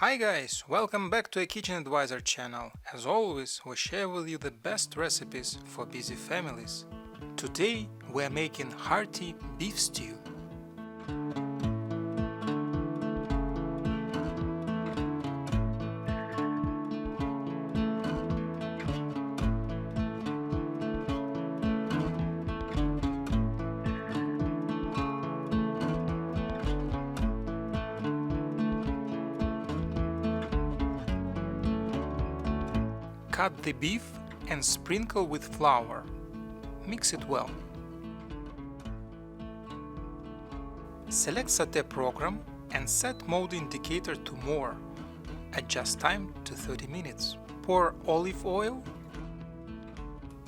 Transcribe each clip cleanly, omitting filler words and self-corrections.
Hi guys, welcome back to a Kitchen Advisor channel. As always, we share with you the best recipes for busy families. Today we are making hearty beef stew. Cut the beef and sprinkle with flour. Mix it well. Select Sauté program and set mode indicator to more. Adjust time to 30 minutes. Pour olive oil,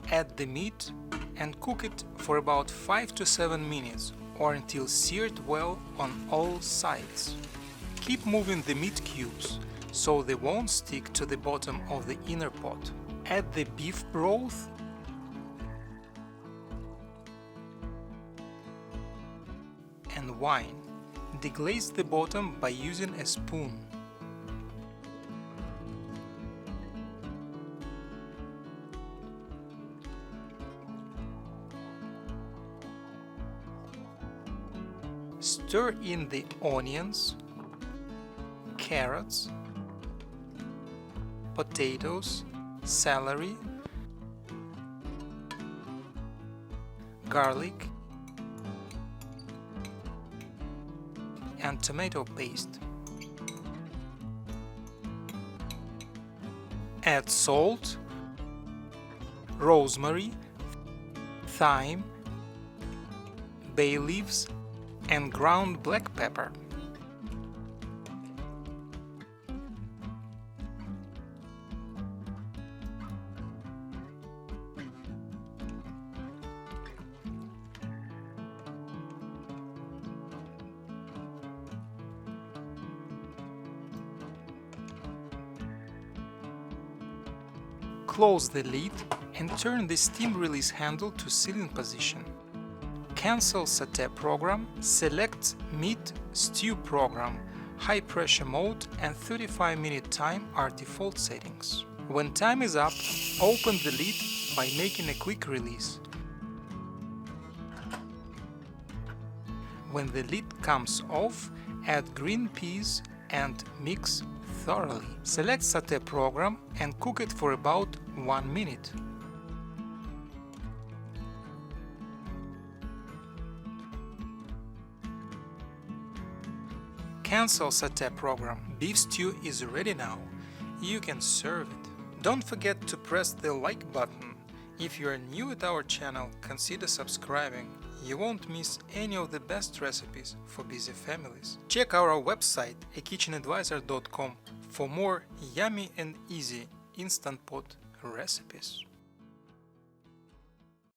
add the meat and cook it for about 5 to 7 minutes or until seared well on all sides. Keep moving the meat cubes so they won't stick to the bottom of the inner pot. Add the beef broth and wine. Deglaze the bottom by using a spoon. Stir in the onions, carrots, potatoes, celery, garlic, and tomato paste. Add salt, rosemary, thyme, bay leaves, and ground black pepper. Close the lid and turn the steam release handle to sealing position. Cancel Sauté program, select Meat Stew program, high pressure mode and 35-minute time are default settings. When time is up, open the lid by making a quick release. When the lid comes off, add green peas and mix thoroughly. Select Sauté program and cook it for about 1 minute. Cancel Sauté program. Beef stew is ready now. You can serve it. Don't forget to press the like button. If you are new at our channel, consider subscribing. You won't miss any of the best recipes for busy families. Check our website akitchenadvisor.com for more yummy and easy instant pot recipes.